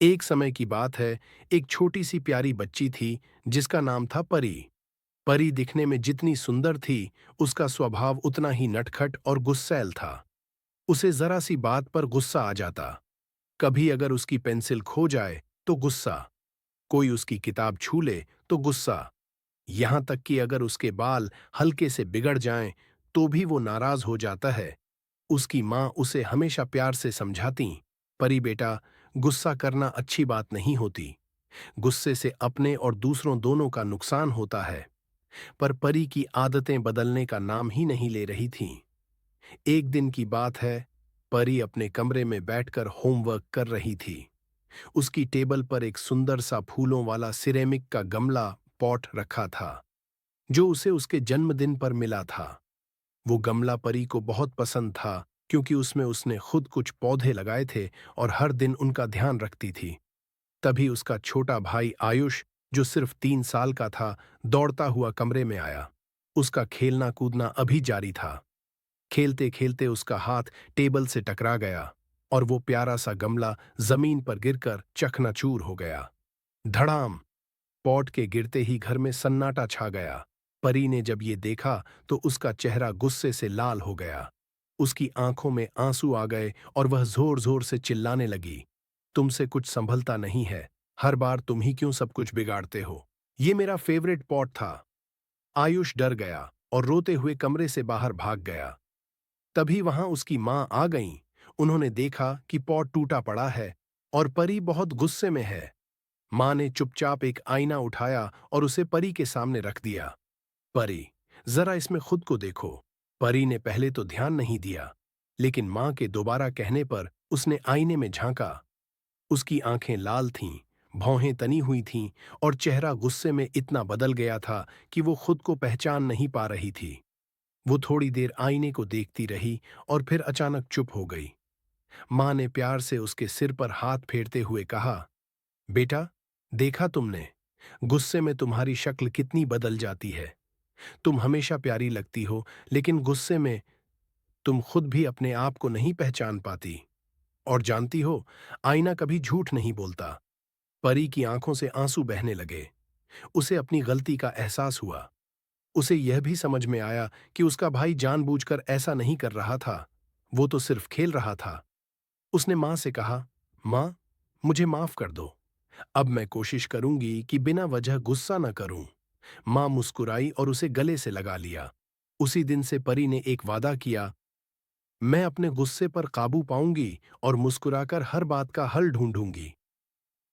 एक समय की बात है, एक छोटी सी प्यारी बच्ची थी जिसका नाम था परी। परी दिखने में जितनी सुंदर थी, उसका स्वभाव उतना ही नटखट और गुस्सैल था। उसे जरा सी बात पर गुस्सा आ जाता। कभी अगर उसकी पेंसिल खो जाए तो गुस्सा, कोई उसकी किताब छू ले तो गुस्सा, यहां तक कि अगर उसके बाल हल्के से बिगड़ जाएं तो भी वो नाराज हो जाता है। उसकी माँ उसे हमेशा प्यार से समझाती, परी बेटा, गुस्सा करना अच्छी बात नहीं होती। गुस्से से अपने और दूसरों दोनों का नुकसान होता है। पर परी की आदतें बदलने का नाम ही नहीं ले रही थीं। एक दिन की बात है, परी अपने कमरे में बैठकर होमवर्क कर रही थी। उसकी टेबल पर एक सुंदर सा फूलों वाला सिरेमिक का गमला पॉट रखा था, जो उसे उसके जन्मदिन पर मिला था। वो गमला परी को बहुत पसंद था, क्योंकि उसमें उसने खुद कुछ पौधे लगाए थे और हर दिन उनका ध्यान रखती थी। तभी उसका छोटा भाई आयुष, जो सिर्फ 3 साल का था, दौड़ता हुआ कमरे में आया। उसका खेलना कूदना अभी जारी था। खेलते खेलते उसका हाथ टेबल से टकरा गया और वो प्यारा सा गमला जमीन पर गिरकर चकनाचूर हो गया। धड़ाम! पॉट के गिरते ही घर में सन्नाटा छा गया। परी ने जब ये देखा तो उसका चेहरा गुस्से से लाल हो गया। उसकी आंखों में आंसू आ गए और वह जोर जोर से चिल्लाने लगी, तुमसे कुछ संभलता नहीं है, हर बार तुम ही क्यों सब कुछ बिगाड़ते हो। ये मेरा फेवरेट पॉट था। आयुष डर गया और रोते हुए कमरे से बाहर भाग गया। तभी वहां उसकी मां आ गईं। उन्होंने देखा कि पॉट टूटा पड़ा है और परी बहुत गुस्से में है। मां ने चुपचाप एक आईना उठाया और उसे परी के सामने रख दिया। परी, जरा इसमें खुद को देखो। परी ने पहले तो ध्यान नहीं दिया, लेकिन मां के दोबारा कहने पर उसने आईने में झांका। उसकी आंखें लाल थीं, भौहें तनी हुई थीं और चेहरा गुस्से में इतना बदल गया था कि वो खुद को पहचान नहीं पा रही थी। वो थोड़ी देर आईने को देखती रही और फिर अचानक चुप हो गई। मां ने प्यार से उसके सिर पर हाथ फेरते हुए कहा, बेटा, देखा तुमने, गुस्से में तुम्हारी शक्ल कितनी बदल जाती है। तुम हमेशा प्यारी लगती हो, लेकिन गुस्से में तुम खुद भी अपने आप को नहीं पहचान पाती। और जानती हो, आईना कभी झूठ नहीं बोलता। परी की आंखों से आंसू बहने लगे। उसे अपनी गलती का एहसास हुआ। उसे यह भी समझ में आया कि उसका भाई जानबूझकर ऐसा नहीं कर रहा था, वो तो सिर्फ खेल रहा था। उसने मां से कहा, मां, मुझे माफ कर दो। अब मैं कोशिश करूंगी कि बिना वजह गुस्सा न करूं। मां मुस्कुराई और उसे गले से लगा लिया। उसी दिन से परी ने एक वादा किया, मैं अपने गुस्से पर काबू पाऊंगी और मुस्कुराकर हर बात का हल ढूंढूंगी।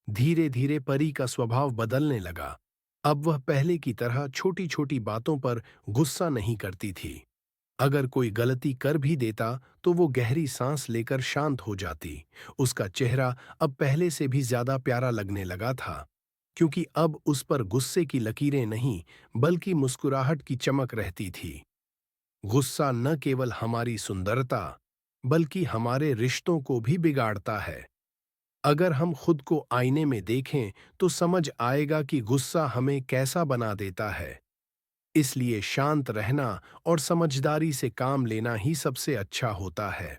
धीरे धीरे परी का स्वभाव बदलने लगा। अब वह पहले की तरह छोटी छोटी बातों पर गुस्सा नहीं करती थी। अगर कोई गलती कर भी देता तो वो गहरी सांस लेकर शांत हो जाती। उसका चेहरा अब पहले से भी ज्यादा प्यारा लगने लगा था, क्योंकि अब उस पर गुस्से की लकीरें नहीं, बल्कि मुस्कुराहट की चमक रहती थी। गुस्सा न केवल हमारी सुंदरता, बल्कि हमारे रिश्तों को भी बिगाड़ता है। अगर हम खुद को आईने में देखें तो समझ आएगा कि गुस्सा हमें कैसा बना देता है। इसलिए शांत रहना और समझदारी से काम लेना ही सबसे अच्छा होता है।